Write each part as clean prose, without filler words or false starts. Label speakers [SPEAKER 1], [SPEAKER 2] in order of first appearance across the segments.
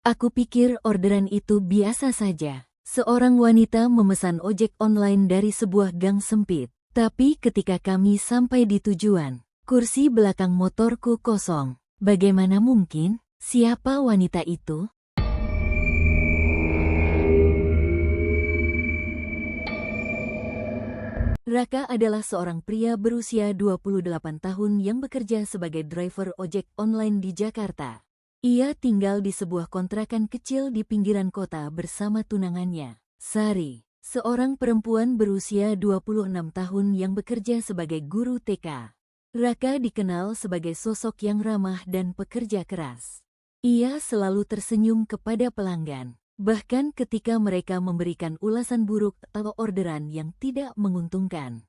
[SPEAKER 1] Aku pikir orderan itu biasa saja. Seorang wanita memesan ojek online dari sebuah gang sempit. Tapi ketika kami sampai di tujuan, kursi belakang motorku kosong. Bagaimana mungkin? Siapa wanita itu? Raka adalah seorang pria berusia 28 tahun yang bekerja sebagai driver ojek online di Jakarta. Ia tinggal di sebuah kontrakan kecil di pinggiran kota bersama tunangannya, Sari, seorang perempuan berusia 26 tahun yang bekerja sebagai guru TK. Raka dikenal sebagai sosok yang ramah dan pekerja keras. Ia selalu tersenyum kepada pelanggan, bahkan ketika mereka memberikan ulasan buruk atau orderan yang tidak menguntungkan.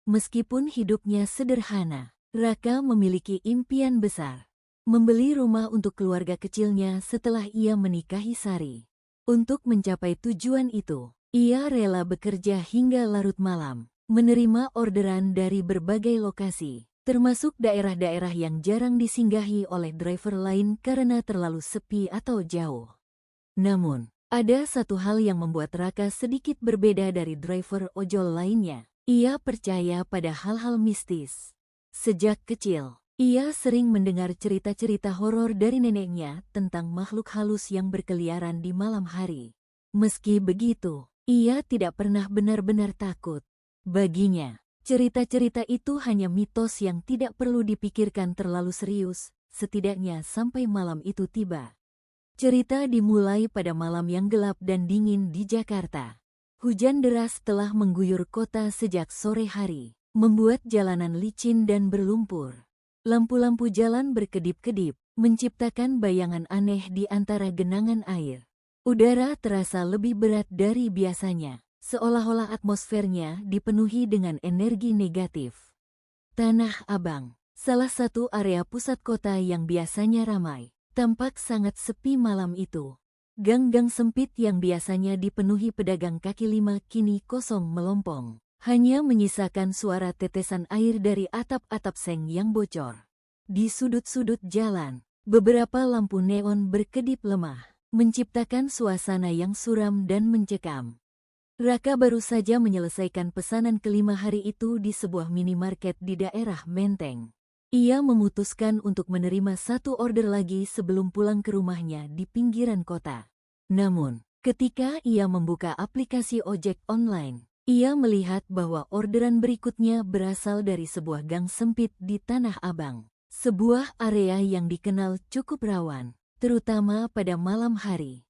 [SPEAKER 1] Meskipun hidupnya sederhana, Raka memiliki impian besar. Membeli rumah untuk keluarga kecilnya setelah ia menikahi Sari. Untuk mencapai tujuan itu, ia rela bekerja hingga larut malam, menerima orderan dari berbagai lokasi, termasuk daerah-daerah yang jarang disinggahi oleh driver lain karena terlalu sepi atau jauh. Namun, ada satu hal yang membuat Raka sedikit berbeda dari driver ojol lainnya. Ia percaya pada hal-hal mistis. Sejak kecil, ia sering mendengar cerita-cerita horor dari neneknya tentang makhluk halus yang berkeliaran di malam hari. Meski begitu, ia tidak pernah benar-benar takut. Baginya, cerita-cerita itu hanya mitos yang tidak perlu dipikirkan terlalu serius, setidaknya sampai malam itu tiba. Cerita dimulai pada malam yang gelap dan dingin di Jakarta. Hujan deras telah mengguyur kota sejak sore hari, membuat jalanan licin dan berlumpur. Lampu-lampu jalan berkedip-kedip, menciptakan bayangan aneh di antara genangan air. Udara terasa lebih berat dari biasanya, seolah-olah atmosfernya dipenuhi dengan energi negatif. Tanah Abang, salah satu area pusat kota yang biasanya ramai, tampak sangat sepi malam itu. Gang-gang sempit yang biasanya dipenuhi pedagang kaki lima kini kosong melompong. Hanya menyisakan suara tetesan air dari atap-atap seng yang bocor. Di sudut-sudut jalan, beberapa lampu neon berkedip lemah, menciptakan suasana yang suram dan mencekam. Raka baru saja menyelesaikan pesanan kelima hari itu di sebuah minimarket di daerah Menteng. Ia memutuskan untuk menerima satu order lagi sebelum pulang ke rumahnya di pinggiran kota. Namun, ketika ia membuka aplikasi ojek online, ia melihat bahwa orderan berikutnya berasal dari sebuah gang sempit di Tanah Abang. Sebuah area yang dikenal cukup rawan, terutama pada malam hari.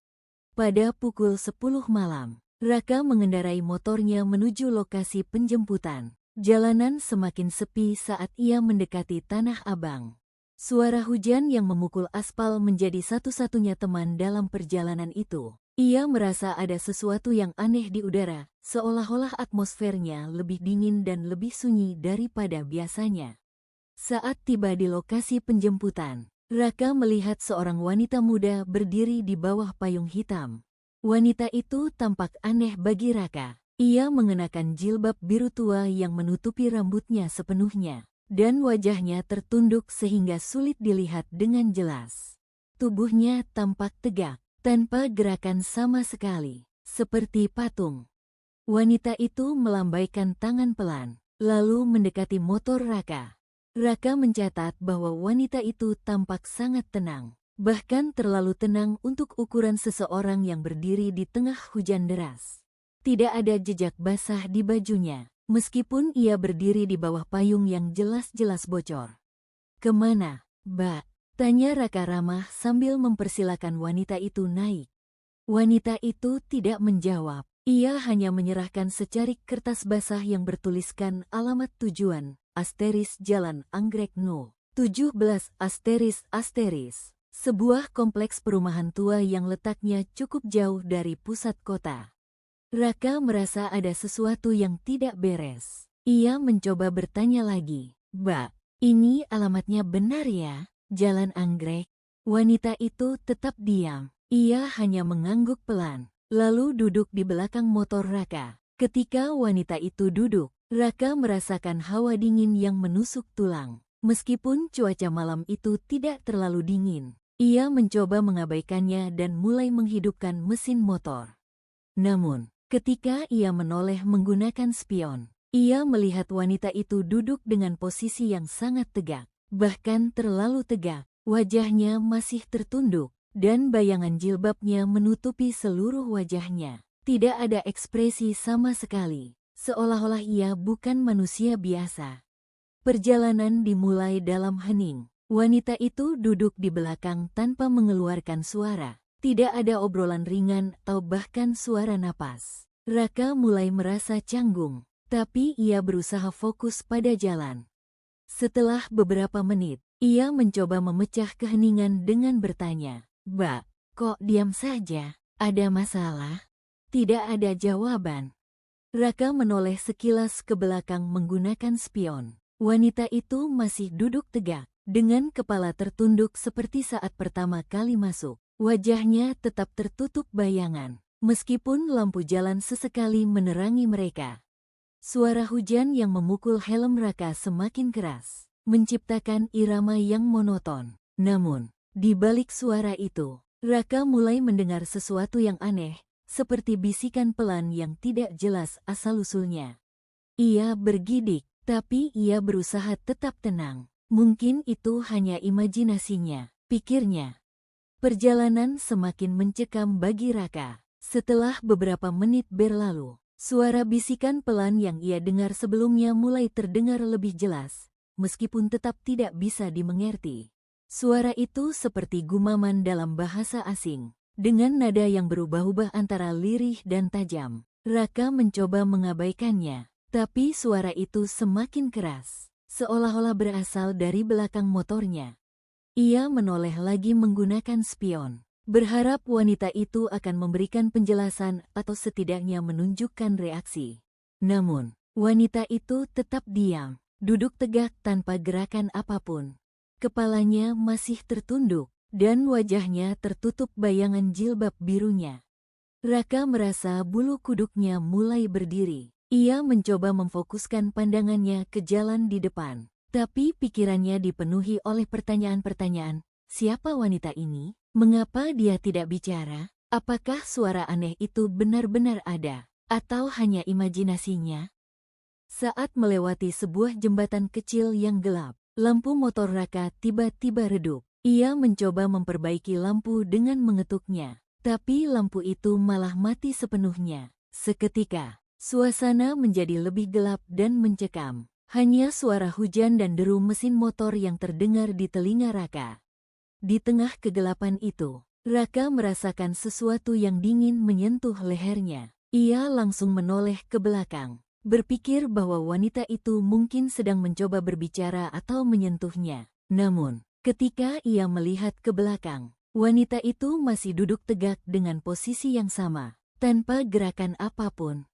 [SPEAKER 1] Pada pukul 10 malam, Raka mengendarai motornya menuju lokasi penjemputan. Jalanan semakin sepi saat ia mendekati Tanah Abang. Suara hujan yang memukul aspal menjadi satu-satunya teman dalam perjalanan itu. Ia merasa ada sesuatu yang aneh di udara, seolah-olah atmosfernya lebih dingin dan lebih sunyi daripada biasanya. Saat tiba di lokasi penjemputan, Raka melihat seorang wanita muda berdiri di bawah payung hitam. Wanita itu tampak aneh bagi Raka. Ia mengenakan jilbab biru tua yang menutupi rambutnya sepenuhnya, dan wajahnya tertunduk sehingga sulit dilihat dengan jelas. Tubuhnya tampak tegak, tanpa gerakan sama sekali, seperti patung. Wanita itu melambaikan tangan pelan, lalu mendekati motor Raka. Raka mencatat bahwa wanita itu tampak sangat tenang, bahkan terlalu tenang untuk ukuran seseorang yang berdiri di tengah hujan deras. Tidak ada jejak basah di bajunya, meskipun ia berdiri di bawah payung yang jelas-jelas bocor. "Kemana, Mbak?" tanya Raka ramah sambil mempersilakan wanita itu naik. Wanita itu tidak menjawab, ia hanya menyerahkan secarik kertas basah yang bertuliskan alamat tujuan, Jalan Anggrek No. 17 sebuah kompleks perumahan tua yang letaknya cukup jauh dari pusat kota. Raka merasa ada sesuatu yang tidak beres. Ia mencoba bertanya lagi, "Mbak, ini alamatnya benar ya? Jalan Anggrek?" Wanita itu tetap diam. Ia hanya mengangguk pelan, lalu duduk di belakang motor Raka. Ketika wanita itu duduk, Raka merasakan hawa dingin yang menusuk tulang. Meskipun cuaca malam itu tidak terlalu dingin, Ia mencoba mengabaikannya dan mulai menghidupkan mesin motor. Namun, ketika ia menoleh menggunakan spion, ia melihat wanita itu duduk dengan posisi yang sangat tegak, bahkan terlalu tegak. Wajahnya masih tertunduk, dan bayangan jilbabnya menutupi seluruh wajahnya. Tidak ada ekspresi sama sekali, seolah-olah ia bukan manusia biasa. Perjalanan dimulai dalam hening. Wanita itu duduk di belakang tanpa mengeluarkan suara. Tidak ada obrolan ringan atau bahkan suara napas. Raka mulai merasa canggung, tapi ia berusaha fokus pada jalan. Setelah beberapa menit, ia mencoba memecah keheningan dengan bertanya, "Mbak, kok diam saja? Ada masalah?" Tidak ada jawaban. Raka menoleh sekilas ke belakang menggunakan spion. Wanita itu masih duduk tegak, dengan kepala tertunduk seperti saat pertama kali masuk. Wajahnya tetap tertutup bayangan, meskipun lampu jalan sesekali menerangi mereka. Suara hujan yang memukul helm Raka semakin keras, menciptakan irama yang monoton. Namun, di balik suara itu, Raka mulai mendengar sesuatu yang aneh, seperti bisikan pelan yang tidak jelas asal-usulnya. Ia bergidik, tapi ia berusaha tetap tenang. Mungkin itu hanya imajinasinya, pikirnya. Perjalanan semakin mencekam bagi Raka. Setelah beberapa menit berlalu, suara bisikan pelan yang ia dengar sebelumnya mulai terdengar lebih jelas, meskipun tetap tidak bisa dimengerti. Suara itu seperti gumaman dalam bahasa asing, dengan nada yang berubah-ubah antara lirih dan tajam. Raka mencoba mengabaikannya, tapi suara itu semakin keras, seolah-olah berasal dari belakang motornya. Ia menoleh lagi menggunakan spion, berharap wanita itu akan memberikan penjelasan atau setidaknya menunjukkan reaksi. Namun, wanita itu tetap diam, duduk tegak tanpa gerakan apapun. Kepalanya masih tertunduk, dan wajahnya tertutup bayangan jilbab birunya. Raka merasa bulu kuduknya mulai berdiri. Ia mencoba memfokuskan pandangannya ke jalan di depan, tapi pikirannya dipenuhi oleh pertanyaan-pertanyaan. Siapa wanita ini? Mengapa dia tidak bicara? Apakah suara aneh itu benar-benar ada, atau hanya imajinasinya? Saat melewati sebuah jembatan kecil yang gelap, lampu motor Raka tiba-tiba redup. Ia mencoba memperbaiki lampu dengan mengetuknya, tapi lampu itu malah mati sepenuhnya. Seketika, suasana menjadi lebih gelap dan mencekam. Hanya suara hujan dan deru mesin motor yang terdengar di telinga Raka. Di tengah kegelapan itu, Raka merasakan sesuatu yang dingin menyentuh lehernya. Ia langsung menoleh ke belakang, berpikir bahwa wanita itu mungkin sedang mencoba berbicara atau menyentuhnya. Namun, ketika ia melihat ke belakang, wanita itu masih duduk tegak dengan posisi yang sama, tanpa gerakan apapun.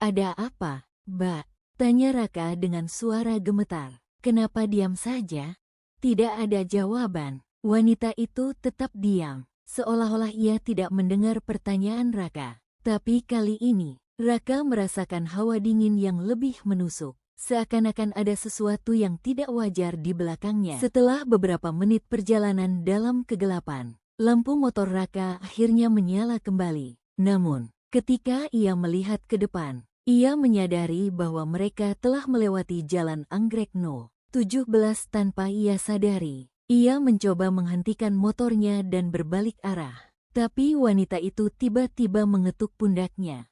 [SPEAKER 1] "Ada apa, Mbak?" tanya Raka dengan suara gemetar. "Kenapa diam saja?" Tidak ada jawaban. Wanita itu tetap diam, seolah-olah ia tidak mendengar pertanyaan Raka. Tapi kali ini, Raka merasakan hawa dingin yang lebih menusuk. Seakan-akan ada sesuatu yang tidak wajar di belakangnya. Setelah beberapa menit perjalanan dalam kegelapan, lampu motor Raka akhirnya menyala kembali. Namun, ketika ia melihat ke depan, ia menyadari bahwa mereka telah melewati jalan Anggrek No. 17 tanpa ia sadari. Ia mencoba menghentikan motornya dan berbalik arah, tapi wanita itu tiba-tiba mengetuk pundaknya.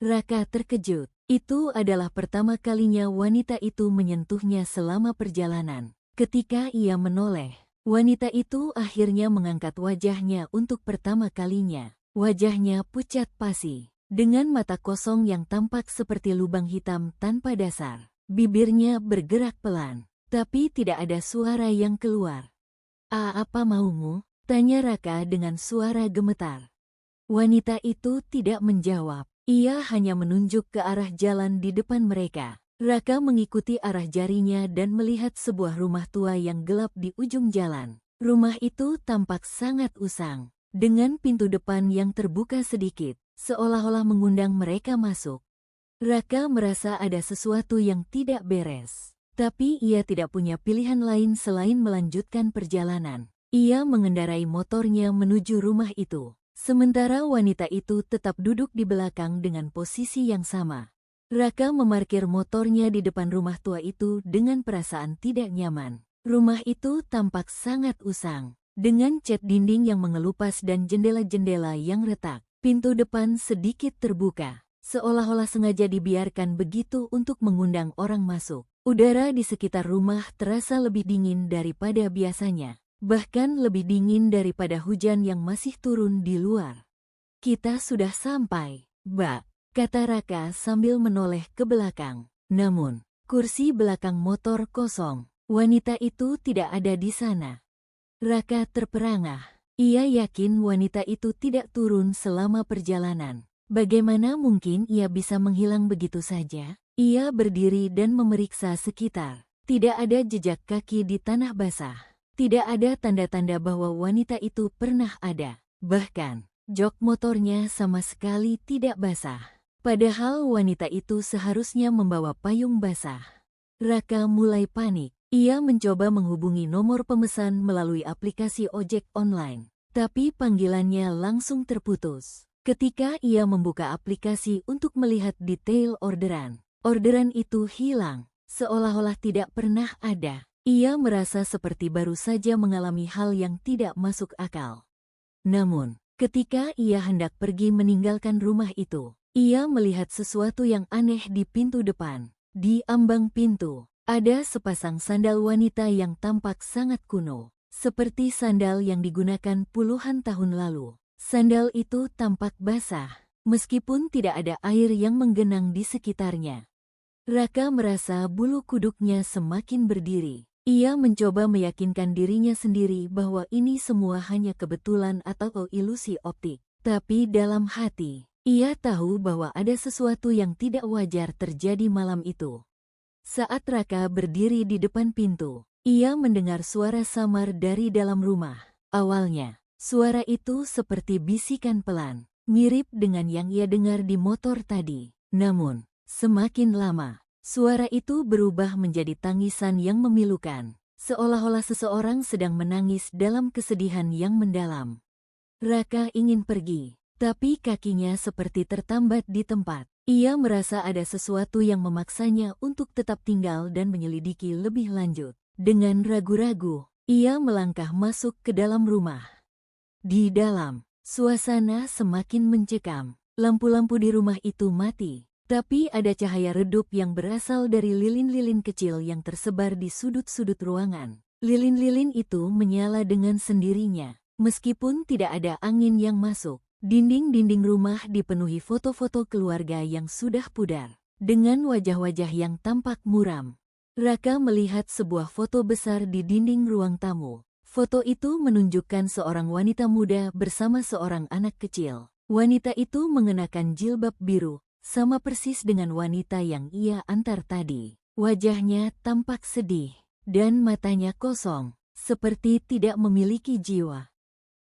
[SPEAKER 1] Raka terkejut. Itu adalah pertama kalinya wanita itu menyentuhnya selama perjalanan. Ketika ia menoleh, wanita itu akhirnya mengangkat wajahnya untuk pertama kalinya. Wajahnya pucat pasi, dengan mata kosong yang tampak seperti lubang hitam tanpa dasar. Bibirnya bergerak pelan, tapi tidak ada suara yang keluar. Apa maumu?" tanya Raka dengan suara gemetar. Wanita itu tidak menjawab. Ia hanya menunjuk ke arah jalan di depan mereka. Raka mengikuti arah jarinya dan melihat sebuah rumah tua yang gelap di ujung jalan. Rumah itu tampak sangat usang, dengan pintu depan yang terbuka sedikit, seolah-olah mengundang mereka masuk. Raka merasa ada sesuatu yang tidak beres, tapi ia tidak punya pilihan lain selain melanjutkan perjalanan. Ia mengendarai motornya menuju rumah itu. Sementara wanita itu tetap duduk di belakang dengan posisi yang sama. Raka memarkir motornya di depan rumah tua itu dengan perasaan tidak nyaman. Rumah itu tampak sangat usang, dengan cat dinding yang mengelupas dan jendela-jendela yang retak. Pintu depan sedikit terbuka, seolah-olah sengaja dibiarkan begitu untuk mengundang orang masuk. Udara di sekitar rumah terasa lebih dingin daripada biasanya. Bahkan lebih dingin daripada hujan yang masih turun di luar. Kita sudah sampai, Mbak, kata Raka sambil menoleh ke belakang. Namun, kursi belakang motor kosong. Wanita itu tidak ada di sana. Raka terperangah. Ia yakin wanita itu tidak turun selama perjalanan. Bagaimana mungkin ia bisa menghilang begitu saja? Ia berdiri dan memeriksa sekitar. Tidak ada jejak kaki di tanah basah. Tidak ada tanda-tanda bahwa wanita itu pernah ada. Bahkan, jok motornya sama sekali tidak basah. Padahal wanita itu seharusnya membawa payung basah. Raka mulai panik. Ia mencoba menghubungi nomor pemesan melalui aplikasi ojek online. Tapi panggilannya langsung terputus. Ketika ia membuka aplikasi untuk melihat detail orderan itu hilang. Seolah-olah tidak pernah ada. Ia merasa seperti baru saja mengalami hal yang tidak masuk akal. Namun, ketika ia hendak pergi meninggalkan rumah itu, ia melihat sesuatu yang aneh di pintu depan. Di ambang pintu, ada sepasang sandal wanita yang tampak sangat kuno, seperti sandal yang digunakan puluhan tahun lalu. Sandal itu tampak basah, meskipun tidak ada air yang menggenang di sekitarnya. Raka merasa bulu kuduknya semakin berdiri. Ia mencoba meyakinkan dirinya sendiri bahwa ini semua hanya kebetulan atau ilusi optik. Tapi dalam hati, ia tahu bahwa ada sesuatu yang tidak wajar terjadi malam itu. Saat Raka berdiri di depan pintu, ia mendengar suara samar dari dalam rumah. Awalnya, suara itu seperti bisikan pelan, mirip dengan yang ia dengar di motor tadi. Namun, semakin lama, suara itu berubah menjadi tangisan yang memilukan, seolah-olah seseorang sedang menangis dalam kesedihan yang mendalam. Raka ingin pergi, tapi kakinya seperti tertambat di tempat. Ia merasa ada sesuatu yang memaksanya untuk tetap tinggal dan menyelidiki lebih lanjut. Dengan ragu-ragu, ia melangkah masuk ke dalam rumah. Di dalam, suasana semakin mencekam. Lampu-lampu di rumah itu mati. Tapi ada cahaya redup yang berasal dari lilin-lilin kecil yang tersebar di sudut-sudut ruangan. Lilin-lilin itu menyala dengan sendirinya. Meskipun tidak ada angin yang masuk, dinding-dinding rumah dipenuhi foto-foto keluarga yang sudah pudar. Dengan wajah-wajah yang tampak muram. Raka melihat sebuah foto besar di dinding ruang tamu. Foto itu menunjukkan seorang wanita muda bersama seorang anak kecil. Wanita itu mengenakan jilbab biru, sama persis dengan wanita yang ia antar tadi. Wajahnya tampak sedih, dan matanya kosong, seperti tidak memiliki jiwa.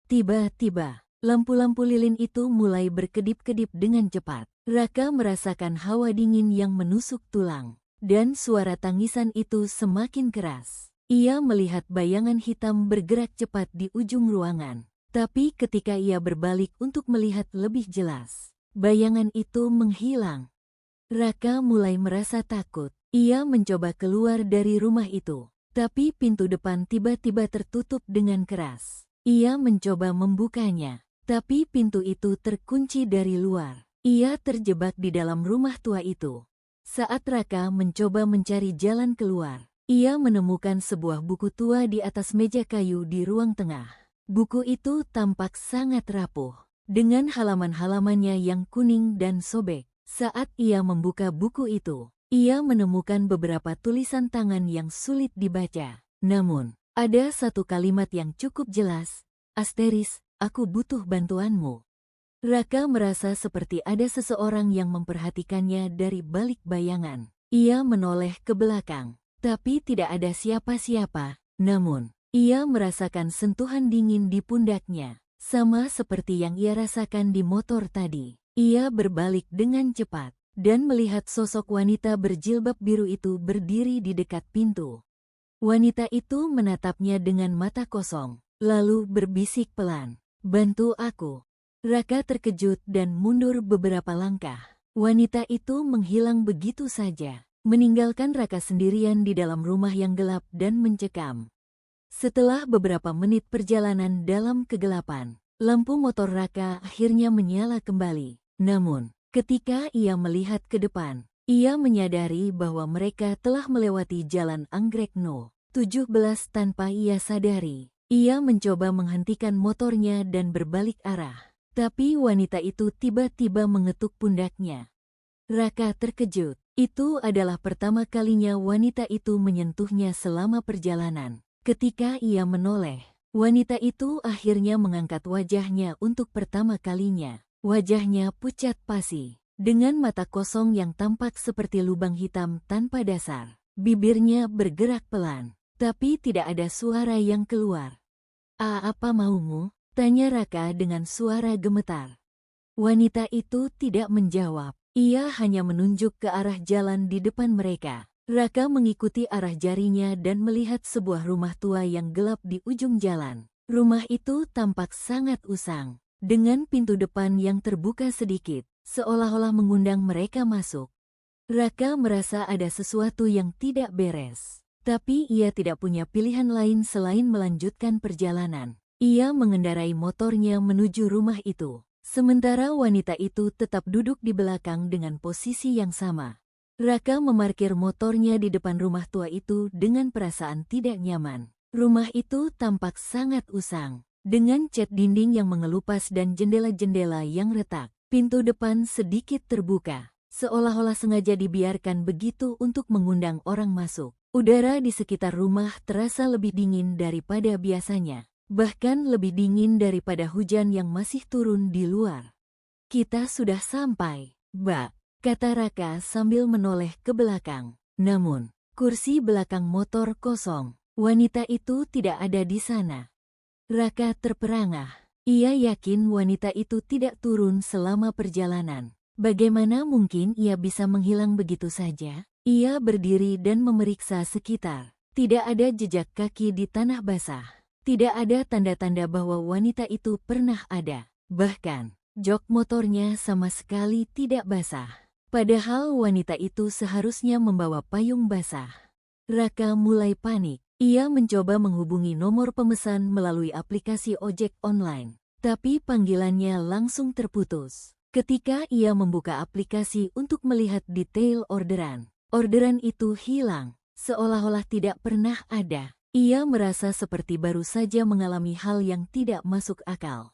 [SPEAKER 1] Tiba-tiba, lampu-lampu lilin itu mulai berkedip-kedip dengan cepat. Raka merasakan hawa dingin yang menusuk tulang, dan suara tangisan itu semakin keras. Ia melihat bayangan hitam bergerak cepat di ujung ruangan. Tapi ketika ia berbalik untuk melihat lebih jelas, bayangan itu menghilang. Raka mulai merasa takut. Ia mencoba keluar dari rumah itu, tapi pintu depan tiba-tiba tertutup dengan keras. Ia mencoba membukanya, tapi pintu itu terkunci dari luar. Ia terjebak di dalam rumah tua itu. Saat Raka mencoba mencari jalan keluar, ia menemukan sebuah buku tua di atas meja kayu di ruang tengah. Buku itu tampak sangat rapuh, dengan halaman-halamannya yang kuning dan sobek. Saat ia membuka buku itu, ia menemukan beberapa tulisan tangan yang sulit dibaca. Namun, ada satu kalimat yang cukup jelas, "Asteris, aku butuh bantuanmu." Raka merasa seperti ada seseorang yang memperhatikannya dari balik bayangan. Ia menoleh ke belakang, tapi tidak ada siapa-siapa. Namun, ia merasakan sentuhan dingin di pundaknya, sama seperti yang ia rasakan di motor tadi. Ia berbalik dengan cepat, dan melihat sosok wanita berjilbab biru itu berdiri di dekat pintu. Wanita itu menatapnya dengan mata kosong, lalu berbisik pelan, "Bantu aku." Raka terkejut dan mundur beberapa langkah. Wanita itu menghilang begitu saja, meninggalkan Raka sendirian di dalam rumah yang gelap dan mencekam. Setelah beberapa menit perjalanan dalam kegelapan, lampu motor Raka akhirnya menyala kembali. Namun, ketika ia melihat ke depan, ia menyadari bahwa mereka telah melewati jalan Anggrek No. 17 tanpa ia sadari. Ia mencoba menghentikan motornya dan berbalik arah. Tapi wanita itu tiba-tiba mengetuk pundaknya. Raka terkejut. Itu adalah pertama kalinya wanita itu menyentuhnya selama perjalanan. Ketika ia menoleh, wanita itu akhirnya mengangkat wajahnya untuk pertama kalinya. Wajahnya pucat pasi, dengan mata kosong yang tampak seperti lubang hitam tanpa dasar. Bibirnya bergerak pelan, tapi tidak ada suara yang keluar. Apa maumu?" tanya Raka dengan suara gemetar. Wanita itu tidak menjawab. Ia hanya menunjuk ke arah jalan di depan mereka. Raka mengikuti arah jarinya dan melihat sebuah rumah tua yang gelap di ujung jalan. Rumah itu tampak sangat usang, dengan pintu depan yang terbuka sedikit, seolah-olah mengundang mereka masuk. Raka merasa ada sesuatu yang tidak beres, tapi ia tidak punya pilihan lain selain melanjutkan perjalanan. Ia mengendarai motornya menuju rumah itu, sementara wanita itu tetap duduk di belakang dengan posisi yang sama. Raka memarkir motornya di depan rumah tua itu dengan perasaan tidak nyaman. Rumah itu tampak sangat usang, dengan cat dinding yang mengelupas dan jendela-jendela yang retak. Pintu depan sedikit terbuka, seolah-olah sengaja dibiarkan begitu untuk mengundang orang masuk. Udara di sekitar rumah terasa lebih dingin daripada biasanya, bahkan lebih dingin daripada hujan yang masih turun di luar. "Kita sudah sampai, Mbak," kata Raka sambil menoleh ke belakang. Namun, kursi belakang motor kosong. Wanita itu tidak ada di sana. Raka terperangah. Ia yakin wanita itu tidak turun selama perjalanan. Bagaimana mungkin ia bisa menghilang begitu saja? Ia berdiri dan memeriksa sekitar. Tidak ada jejak kaki di tanah basah. Tidak ada tanda-tanda bahwa wanita itu pernah ada. Bahkan, jok motornya sama sekali tidak basah. Padahal wanita itu seharusnya membawa payung basah. Raka mulai panik. Ia mencoba menghubungi nomor pemesan melalui aplikasi ojek online, tapi panggilannya langsung terputus. Ketika ia membuka aplikasi untuk melihat detail orderan itu hilang, seolah-olah tidak pernah ada. Ia merasa seperti baru saja mengalami hal yang tidak masuk akal.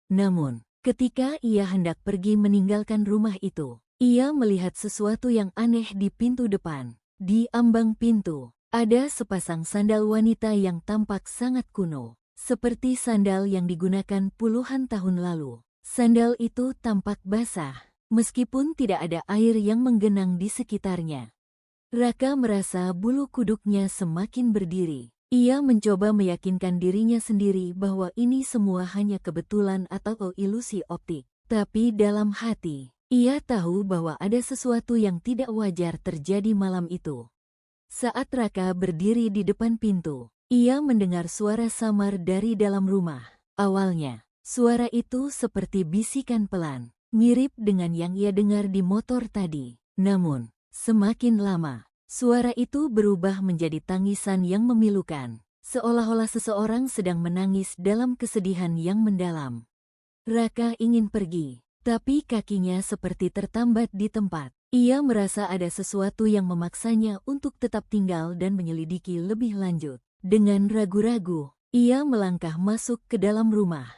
[SPEAKER 1] Namun, ketika ia hendak pergi meninggalkan rumah itu, ia melihat sesuatu yang aneh di pintu depan. Di ambang pintu, ada sepasang sandal wanita yang tampak sangat kuno, seperti sandal yang digunakan puluhan tahun lalu. Sandal itu tampak basah, meskipun tidak ada air yang menggenang di sekitarnya. Raka merasa bulu kuduknya semakin berdiri. Ia mencoba meyakinkan dirinya sendiri bahwa ini semua hanya kebetulan atau ilusi optik. Tapi dalam hati, ia tahu bahwa ada sesuatu yang tidak wajar terjadi malam itu. Saat Raka berdiri di depan pintu, ia mendengar suara samar dari dalam rumah. Awalnya, suara itu seperti bisikan pelan, mirip dengan yang ia dengar di motor tadi. Namun, semakin lama, suara itu berubah menjadi tangisan yang memilukan, seolah-olah seseorang sedang menangis dalam kesedihan yang mendalam. Raka ingin pergi, tapi kakinya seperti tertambat di tempat. Ia merasa ada sesuatu yang memaksanya untuk tetap tinggal dan menyelidiki lebih lanjut. Dengan ragu-ragu, ia melangkah masuk ke dalam rumah.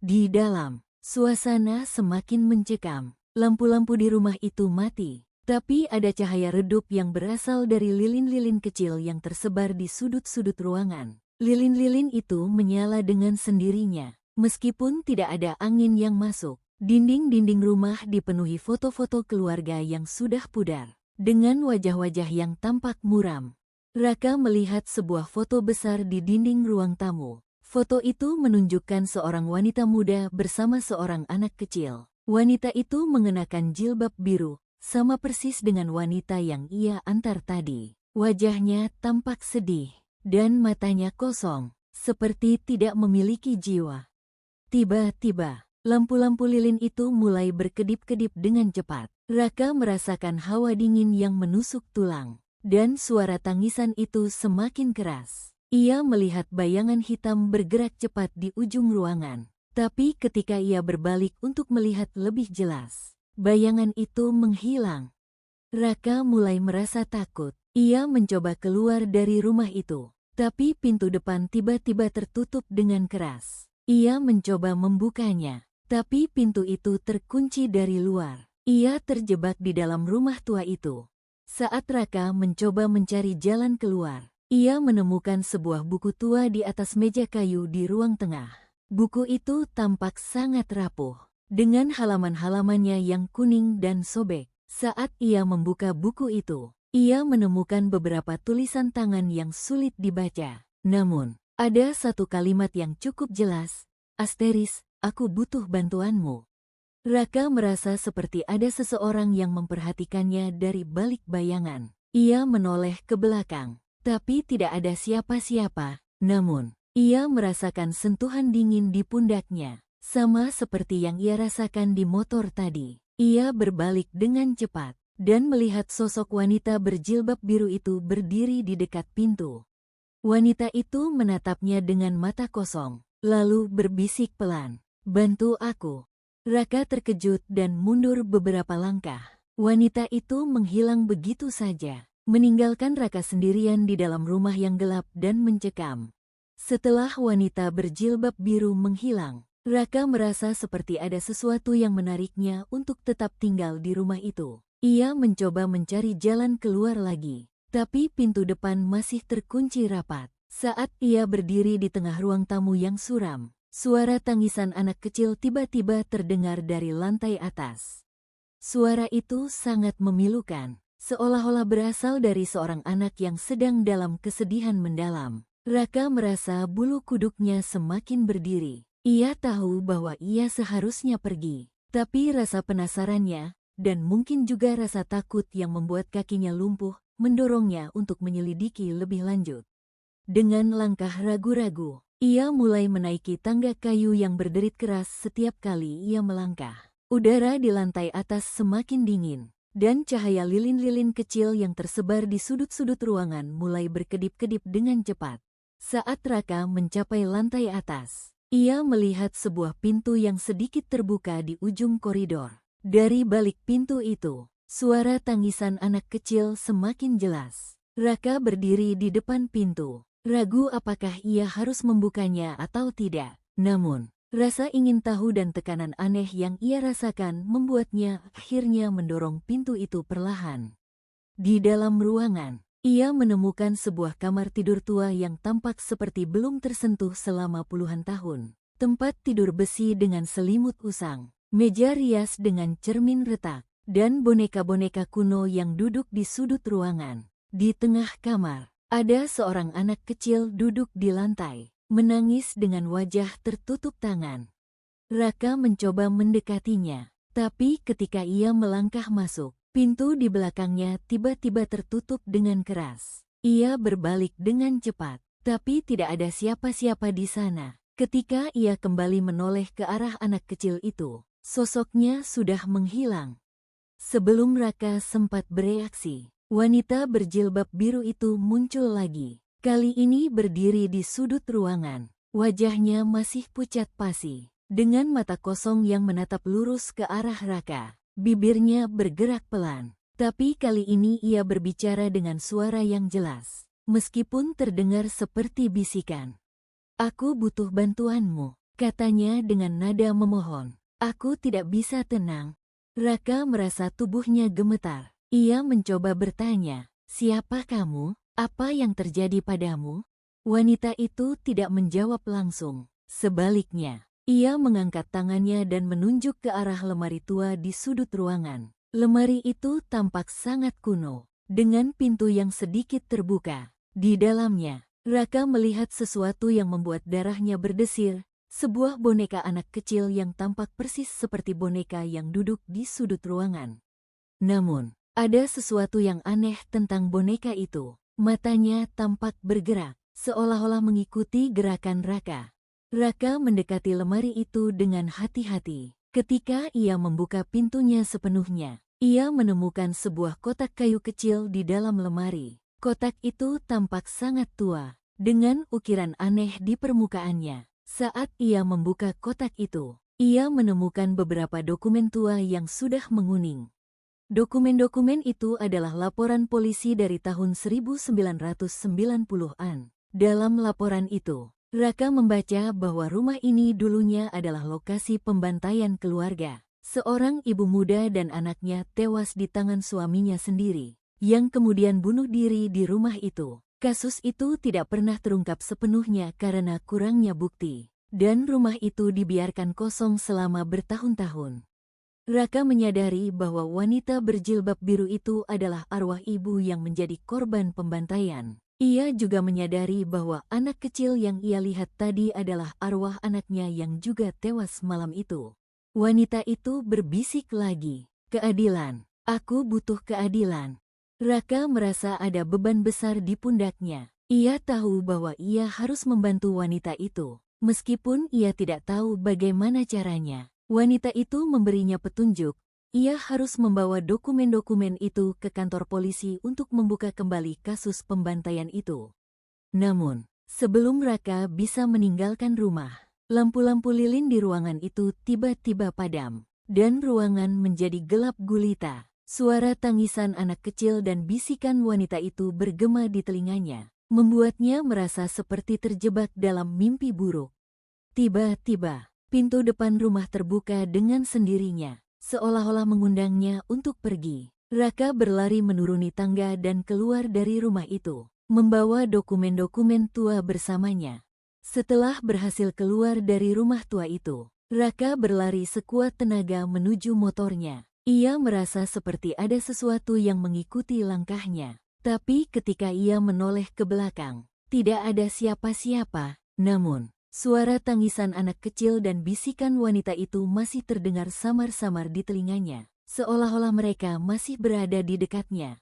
[SPEAKER 1] Di dalam, suasana semakin mencekam. Lampu-lampu di rumah itu mati, tapi ada cahaya redup yang berasal dari lilin-lilin kecil yang tersebar di sudut-sudut ruangan. Lilin-lilin itu menyala dengan sendirinya, meskipun tidak ada angin yang masuk. Dinding-dinding rumah dipenuhi foto-foto keluarga yang sudah pudar, dengan wajah-wajah yang tampak muram. Raka melihat sebuah foto besar di dinding ruang tamu. Foto itu menunjukkan seorang wanita muda bersama seorang anak kecil. Wanita itu mengenakan jilbab biru, sama persis dengan wanita yang ia antar tadi. Wajahnya tampak sedih, dan matanya kosong. seperti tidak memiliki jiwa. Tiba-tiba, lampu-lampu lilin itu mulai berkedip-kedip dengan cepat. Raka merasakan hawa dingin yang menusuk tulang, dan suara tangisan itu semakin keras. Ia melihat bayangan hitam bergerak cepat di ujung ruangan. Tapi ketika ia berbalik untuk melihat lebih jelas, bayangan itu menghilang. Raka mulai merasa takut. Ia mencoba keluar dari rumah itu, tapi pintu depan tiba-tiba tertutup dengan keras. Ia mencoba membukanya, tapi pintu itu terkunci dari luar. Ia terjebak di dalam rumah tua itu. Saat Raka mencoba mencari jalan keluar, ia menemukan sebuah buku tua di atas meja kayu di ruang tengah. Buku itu tampak sangat rapuh, dengan halaman-halamannya yang kuning dan sobek. Saat ia membuka buku itu, ia menemukan beberapa tulisan tangan yang sulit dibaca. Namun, ada satu kalimat yang cukup jelas, "aku butuh bantuanmu." Raka merasa seperti ada seseorang yang memperhatikannya dari balik bayangan. Ia menoleh ke belakang, tapi tidak ada siapa-siapa. Namun, ia merasakan sentuhan dingin di pundaknya, sama seperti yang ia rasakan di motor tadi. Ia berbalik dengan cepat dan melihat sosok wanita berjilbab biru itu berdiri di dekat pintu. Wanita itu menatapnya dengan mata kosong, lalu berbisik pelan, "Bantu aku." Raka terkejut dan mundur beberapa langkah. Wanita itu menghilang begitu saja, meninggalkan Raka sendirian di dalam rumah yang gelap dan mencekam. Setelah wanita berjilbab biru menghilang, Raka merasa seperti ada sesuatu yang menariknya untuk tetap tinggal di rumah itu. Ia mencoba mencari jalan keluar lagi, tapi pintu depan masih terkunci rapat. Saat ia berdiri di tengah ruang tamu yang suram, suara tangisan anak kecil tiba-tiba terdengar dari lantai atas. Suara itu sangat memilukan, seolah-olah berasal dari seorang anak yang sedang dalam kesedihan mendalam. Raka merasa bulu kuduknya semakin berdiri. Ia tahu bahwa ia seharusnya pergi, tapi rasa penasarannya, dan mungkin juga rasa takut yang membuat kakinya lumpuh, mendorongnya untuk menyelidiki lebih lanjut. Dengan langkah ragu-ragu, ia mulai menaiki tangga kayu yang berderit keras setiap kali ia melangkah. Udara di lantai atas semakin dingin, dan cahaya lilin-lilin kecil yang tersebar di sudut-sudut ruangan mulai berkedip-kedip dengan cepat. Saat Raka mencapai lantai atas, ia melihat sebuah pintu yang sedikit terbuka di ujung koridor. Dari balik pintu itu, suara tangisan anak kecil semakin jelas. Raka berdiri di depan pintu, ragu apakah ia harus membukanya atau tidak. Namun, rasa ingin tahu dan tekanan aneh yang ia rasakan membuatnya akhirnya mendorong pintu itu perlahan. Di dalam ruangan, ia menemukan sebuah kamar tidur tua yang tampak seperti belum tersentuh selama puluhan tahun. Tempat tidur besi dengan selimut usang, meja rias dengan cermin retak, dan boneka-boneka kuno yang duduk di sudut ruangan. Di tengah kamar, ada seorang anak kecil duduk di lantai, menangis dengan wajah tertutup tangan. Raka mencoba mendekatinya, tapi ketika ia melangkah masuk, pintu di belakangnya tiba-tiba tertutup dengan keras. Ia berbalik dengan cepat, tapi tidak ada siapa-siapa di sana. Ketika ia kembali menoleh ke arah anak kecil itu, sosoknya sudah menghilang. Sebelum Raka sempat bereaksi, wanita berjilbab biru itu muncul lagi. Kali ini berdiri di sudut ruangan. Wajahnya masih pucat pasi, dengan mata kosong yang menatap lurus ke arah Raka. Bibirnya bergerak pelan, tapi kali ini ia berbicara dengan suara yang jelas, meskipun terdengar seperti bisikan. "Aku butuh bantuanmu," katanya dengan nada memohon. "Aku tidak bisa tenang." Raka merasa tubuhnya gemetar. Ia mencoba bertanya, "Siapa kamu? Apa yang terjadi padamu?" Wanita itu tidak menjawab langsung. Sebaliknya, ia mengangkat tangannya dan menunjuk ke arah lemari tua di sudut ruangan. Lemari itu tampak sangat kuno, dengan pintu yang sedikit terbuka. Di dalamnya, Raka melihat sesuatu yang membuat darahnya berdesir. Sebuah boneka anak kecil yang tampak persis seperti boneka yang duduk di sudut ruangan. Namun, ada sesuatu yang aneh tentang boneka itu. Matanya tampak bergerak, seolah-olah mengikuti gerakan Raka. Raka mendekati lemari itu dengan hati-hati. Ketika ia membuka pintunya sepenuhnya, ia menemukan sebuah kotak kayu kecil di dalam lemari. Kotak itu tampak sangat tua, dengan ukiran aneh di permukaannya. Saat ia membuka kotak itu, ia menemukan beberapa dokumen tua yang sudah menguning. Dokumen-dokumen itu adalah laporan polisi dari tahun 1990-an. Dalam laporan itu, Raka membaca bahwa rumah ini dulunya adalah lokasi pembantaian keluarga. Seorang ibu muda dan anaknya tewas di tangan suaminya sendiri, yang kemudian bunuh diri di rumah itu. Kasus itu tidak pernah terungkap sepenuhnya karena kurangnya bukti, dan rumah itu dibiarkan kosong selama bertahun-tahun. Raka menyadari bahwa wanita berjilbab biru itu adalah arwah ibu yang menjadi korban pembantaian. Ia juga menyadari bahwa anak kecil yang ia lihat tadi adalah arwah anaknya yang juga tewas malam itu. Wanita itu berbisik lagi, "Keadilan, aku butuh keadilan." Raka merasa ada beban besar di pundaknya. Ia tahu bahwa ia harus membantu wanita itu, meskipun ia tidak tahu bagaimana caranya. Wanita itu memberinya petunjuk. Ia harus membawa dokumen-dokumen itu ke kantor polisi untuk membuka kembali kasus pembantaian itu. Namun, sebelum Raka bisa meninggalkan rumah, lampu-lampu lilin di ruangan itu tiba-tiba padam, dan ruangan menjadi gelap gulita. Suara tangisan anak kecil dan bisikan wanita itu bergema di telinganya, membuatnya merasa seperti terjebak dalam mimpi buruk. Tiba-tiba, pintu depan rumah terbuka dengan sendirinya, seolah-olah mengundangnya untuk pergi. Raka berlari menuruni tangga dan keluar dari rumah itu, membawa dokumen-dokumen tua bersamanya. Setelah berhasil keluar dari rumah tua itu, Raka berlari sekuat tenaga menuju motornya. Ia merasa seperti ada sesuatu yang mengikuti langkahnya. Tapi ketika ia menoleh ke belakang, tidak ada siapa-siapa. Namun, suara tangisan anak kecil dan bisikan wanita itu masih terdengar samar-samar di telinganya, seolah-olah mereka masih berada di dekatnya.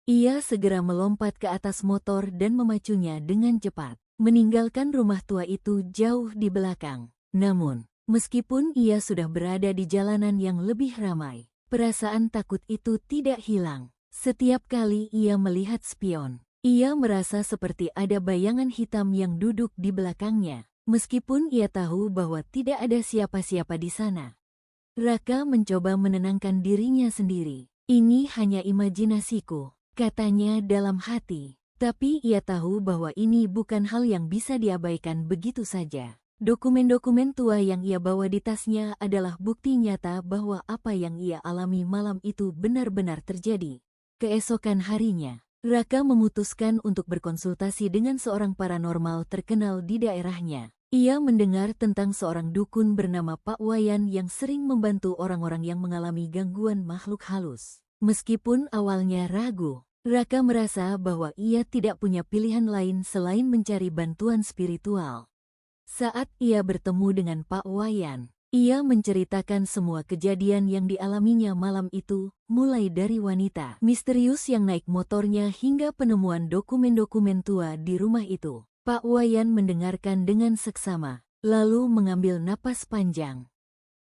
[SPEAKER 1] Ia segera melompat ke atas motor dan memacunya dengan cepat, meninggalkan rumah tua itu jauh di belakang. Namun, meskipun ia sudah berada di jalanan yang lebih ramai, perasaan takut itu tidak hilang. Setiap kali ia melihat spion, ia merasa seperti ada bayangan hitam yang duduk di belakangnya, meskipun ia tahu bahwa tidak ada siapa-siapa di sana. Raka mencoba menenangkan dirinya sendiri. "Ini hanya imajinasiku," katanya dalam hati. Tapi ia tahu bahwa ini bukan hal yang bisa diabaikan begitu saja. Dokumen-dokumen tua yang ia bawa di tasnya adalah bukti nyata bahwa apa yang ia alami malam itu benar-benar terjadi. Keesokan harinya, Raka memutuskan untuk berkonsultasi dengan seorang paranormal terkenal di daerahnya. Ia mendengar tentang seorang dukun bernama Pak Wayan yang sering membantu orang-orang yang mengalami gangguan makhluk halus. Meskipun awalnya ragu, Raka merasa bahwa ia tidak punya pilihan lain selain mencari bantuan spiritual. Saat ia bertemu dengan Pak Wayan, ia menceritakan semua kejadian yang dialaminya malam itu, mulai dari wanita misterius yang naik motornya hingga penemuan dokumen-dokumen tua di rumah itu. Pak Wayan mendengarkan dengan seksama, lalu mengambil napas panjang.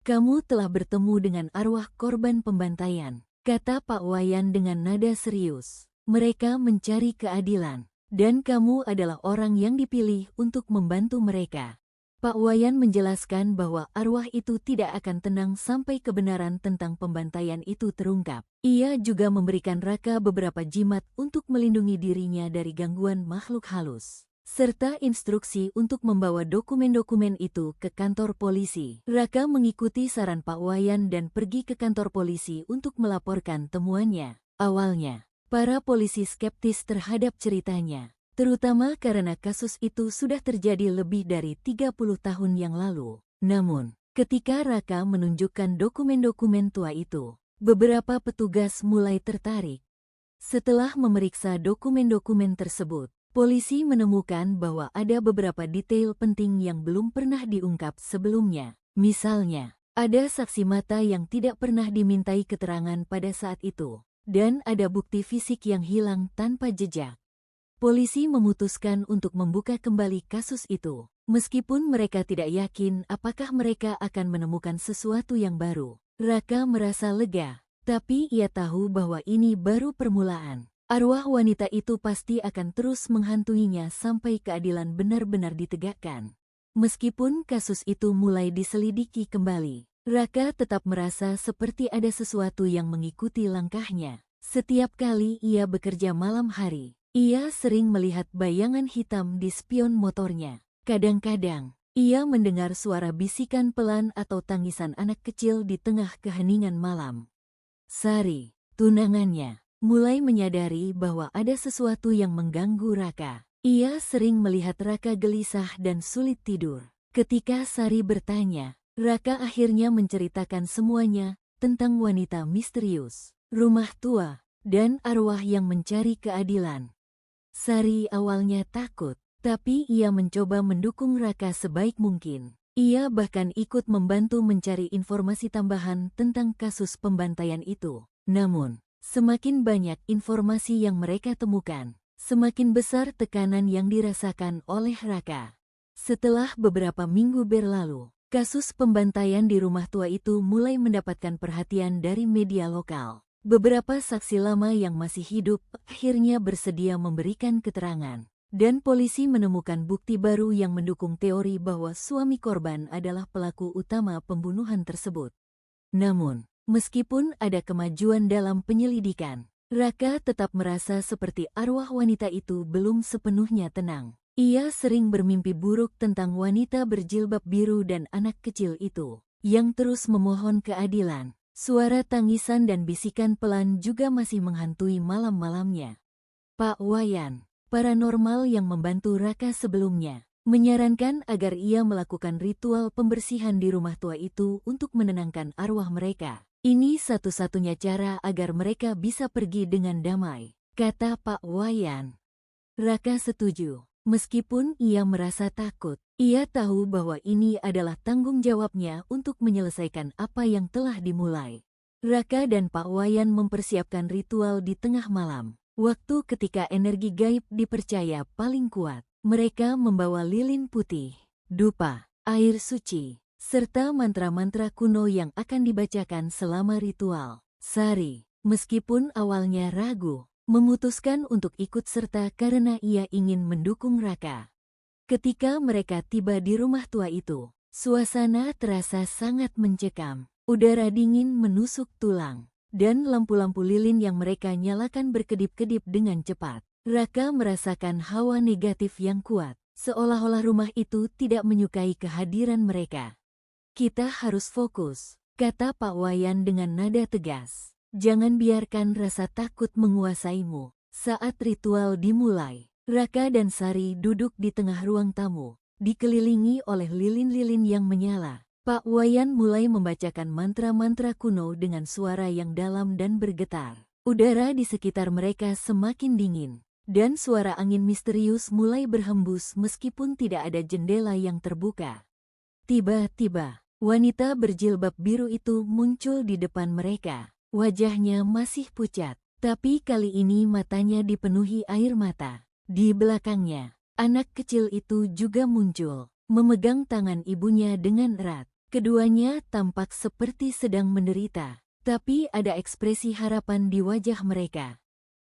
[SPEAKER 1] "Kamu telah bertemu dengan arwah korban pembantaian," kata Pak Wayan dengan nada serius. "Mereka mencari keadilan, dan kamu adalah orang yang dipilih untuk membantu mereka." Pak Wayan menjelaskan bahwa arwah itu tidak akan tenang sampai kebenaran tentang pembantaian itu terungkap. Ia juga memberikan Raka beberapa jimat untuk melindungi dirinya dari gangguan makhluk halus, serta instruksi untuk membawa dokumen-dokumen itu ke kantor polisi. Raka mengikuti saran Pak Wayan dan pergi ke kantor polisi untuk melaporkan temuannya. Awalnya, para polisi skeptis terhadap ceritanya, terutama karena kasus itu sudah terjadi lebih dari 30 tahun yang lalu. Namun, ketika Raka menunjukkan dokumen-dokumen tua itu, beberapa petugas mulai tertarik. Setelah memeriksa dokumen-dokumen tersebut, polisi menemukan bahwa ada beberapa detail penting yang belum pernah diungkap sebelumnya. Misalnya, ada saksi mata yang tidak pernah dimintai keterangan pada saat itu, dan ada bukti fisik yang hilang tanpa jejak. polisi memutuskan untuk membuka kembali kasus itu. Meskipun mereka tidak yakin apakah mereka akan menemukan sesuatu yang baru, Raka merasa lega. Tapi ia tahu bahwa ini baru permulaan. Arwah wanita itu pasti akan terus menghantuinya sampai keadilan benar-benar ditegakkan. Meskipun kasus itu mulai diselidiki kembali, Raka tetap merasa seperti ada sesuatu yang mengikuti langkahnya. Setiap kali ia bekerja malam hari, ia sering melihat bayangan hitam di spion motornya. Kadang-kadang, ia mendengar suara bisikan pelan atau tangisan anak kecil di tengah keheningan malam. Sari, tunangannya, mulai menyadari bahwa ada sesuatu yang mengganggu Raka. Ia sering melihat Raka gelisah dan sulit tidur. Ketika Sari bertanya, Raka akhirnya menceritakan semuanya tentang wanita misterius, rumah tua, dan arwah yang mencari keadilan. Sari awalnya takut, tapi ia mencoba mendukung Raka sebaik mungkin. Ia bahkan ikut membantu mencari informasi tambahan tentang kasus pembantaian itu. Namun, semakin banyak informasi yang mereka temukan, semakin besar tekanan yang dirasakan oleh Raka. Setelah beberapa minggu berlalu, kasus pembantaian di rumah tua itu mulai mendapatkan perhatian dari media lokal. Beberapa saksi lama yang masih hidup akhirnya bersedia memberikan keterangan. Dan polisi menemukan bukti baru yang mendukung teori bahwa suami korban adalah pelaku utama pembunuhan tersebut. Namun, meskipun ada kemajuan dalam penyelidikan, Raka tetap merasa seperti arwah wanita itu belum sepenuhnya tenang. Ia sering bermimpi buruk tentang wanita berjilbab biru dan anak kecil itu, yang terus memohon keadilan. Suara tangisan dan bisikan pelan juga masih menghantui malam-malamnya. Pak Wayan, paranormal yang membantu Raka sebelumnya, menyarankan agar ia melakukan ritual pembersihan di rumah tua itu untuk menenangkan arwah mereka. Ini satu-satunya cara agar mereka bisa pergi dengan damai, kata Pak Wayan. Raka setuju. Meskipun ia merasa takut, ia tahu bahwa ini adalah tanggung jawabnya untuk menyelesaikan apa yang telah dimulai. Raka dan Pak Wayan mempersiapkan ritual di tengah malam. Waktu ketika energi gaib dipercaya paling kuat, mereka membawa lilin putih, dupa, air suci, serta mantra-mantra kuno yang akan dibacakan selama ritual. Sari, meskipun awalnya ragu, memutuskan untuk ikut serta karena ia ingin mendukung Raka. Ketika mereka tiba di rumah tua itu, suasana terasa sangat mencekam. Udara dingin menusuk tulang, dan lampu-lampu lilin yang mereka nyalakan berkedip-kedip dengan cepat. Raka merasakan hawa negatif yang kuat, seolah-olah rumah itu tidak menyukai kehadiran mereka. Kita harus fokus, kata Pak Wayan dengan nada tegas. Jangan biarkan rasa takut menguasaimu. Saat ritual dimulai, Raka dan Sari duduk di tengah ruang tamu, dikelilingi oleh lilin-lilin yang menyala. Pak Wayan mulai membacakan mantra-mantra kuno dengan suara yang dalam dan bergetar. Udara di sekitar mereka semakin dingin, dan suara angin misterius mulai berhembus meskipun tidak ada jendela yang terbuka. Tiba-tiba, wanita berjilbab biru itu muncul di depan mereka. Wajahnya masih pucat, tapi kali ini matanya dipenuhi air mata. Di belakangnya, anak kecil itu juga muncul, memegang tangan ibunya dengan erat. Keduanya tampak seperti sedang menderita, tapi ada ekspresi harapan di wajah mereka.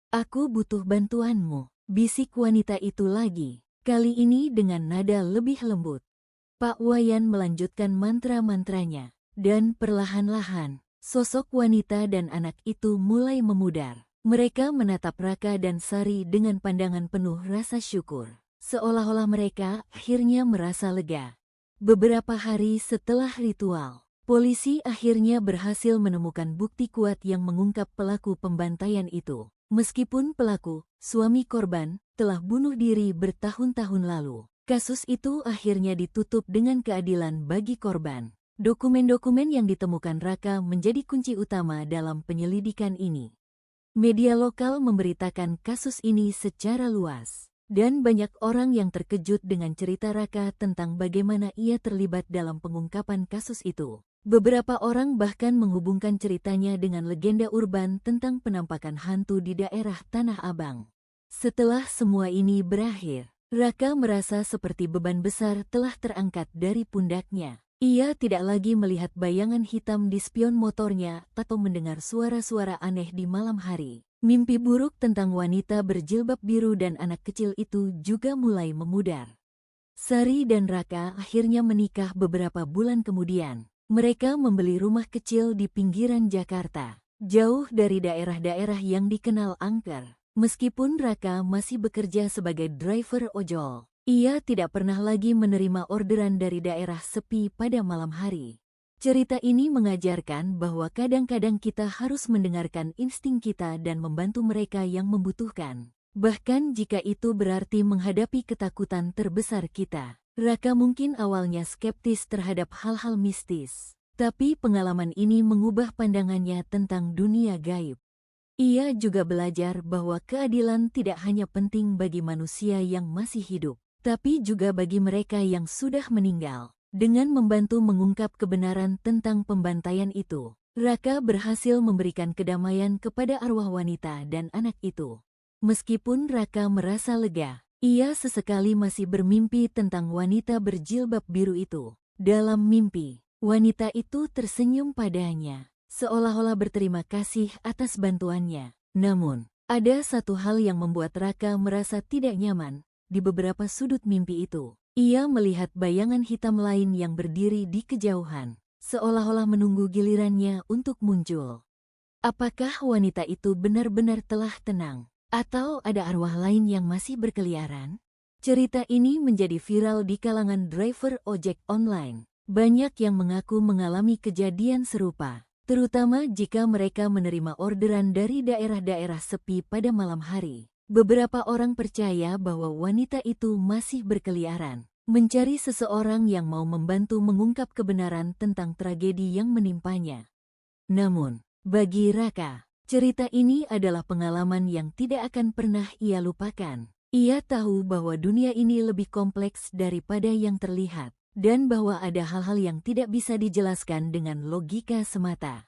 [SPEAKER 1] Aku butuh bantuanmu, bisik wanita itu lagi, kali ini dengan nada lebih lembut. Pak Wayan melanjutkan mantra-mantranya, dan perlahan-lahan, sosok wanita dan anak itu mulai memudar. Mereka menatap Raka dan Sari dengan pandangan penuh rasa syukur, seolah-olah mereka akhirnya merasa lega. Beberapa hari setelah ritual, polisi akhirnya berhasil menemukan bukti kuat yang mengungkap pelaku pembantaian itu. Meskipun pelaku, suami korban, telah bunuh diri bertahun-tahun lalu, kasus itu akhirnya ditutup dengan keadilan bagi korban. Dokumen-dokumen yang ditemukan Raka menjadi kunci utama dalam penyelidikan ini. Media lokal memberitakan kasus ini secara luas. Dan banyak orang yang terkejut dengan cerita Raka tentang bagaimana ia terlibat dalam pengungkapan kasus itu. Beberapa orang bahkan menghubungkan ceritanya dengan legenda urban tentang penampakan hantu di daerah Tanah Abang. Setelah semua ini berakhir, Raka merasa seperti beban besar telah terangkat dari pundaknya. Ia tidak lagi melihat bayangan hitam di spion motornya atau mendengar suara-suara aneh di malam hari. Mimpi buruk tentang wanita berjilbab biru dan anak kecil itu juga mulai memudar. Sari dan Raka akhirnya menikah beberapa bulan kemudian. Mereka membeli rumah kecil di pinggiran Jakarta, jauh dari daerah-daerah yang dikenal angker. Meskipun Raka masih bekerja sebagai driver ojol, ia tidak pernah lagi menerima orderan dari daerah sepi pada malam hari. Cerita ini mengajarkan bahwa kadang-kadang kita harus mendengarkan insting kita dan membantu mereka yang membutuhkan. Bahkan jika itu berarti menghadapi ketakutan terbesar kita. Raka mungkin awalnya skeptis terhadap hal-hal mistis, tapi pengalaman ini mengubah pandangannya tentang dunia gaib. Ia juga belajar bahwa keadilan tidak hanya penting bagi manusia yang masih hidup, tapi juga bagi mereka yang sudah meninggal. Dengan membantu mengungkap kebenaran tentang pembantaian itu, Raka berhasil memberikan kedamaian kepada arwah wanita dan anak itu. Meskipun Raka merasa lega, ia sesekali masih bermimpi tentang wanita berjilbab biru itu. Dalam mimpi, wanita itu tersenyum padanya, seolah-olah berterima kasih atas bantuannya. Namun, ada satu hal yang membuat Raka merasa tidak nyaman. Di beberapa sudut mimpi itu, ia melihat bayangan hitam lain yang berdiri di kejauhan, seolah-olah menunggu gilirannya untuk muncul. Apakah wanita itu benar-benar telah tenang, atau ada arwah lain yang masih berkeliaran? Cerita ini menjadi viral di kalangan driver ojek online. Banyak yang mengaku mengalami kejadian serupa, terutama jika mereka menerima orderan dari daerah-daerah sepi pada malam hari. Beberapa orang percaya bahwa wanita itu masih berkeliaran, mencari seseorang yang mau membantu mengungkap kebenaran tentang tragedi yang menimpanya. Namun, bagi Raka, cerita ini adalah pengalaman yang tidak akan pernah ia lupakan. Ia tahu bahwa dunia ini lebih kompleks daripada yang terlihat, dan bahwa ada hal-hal yang tidak bisa dijelaskan dengan logika semata.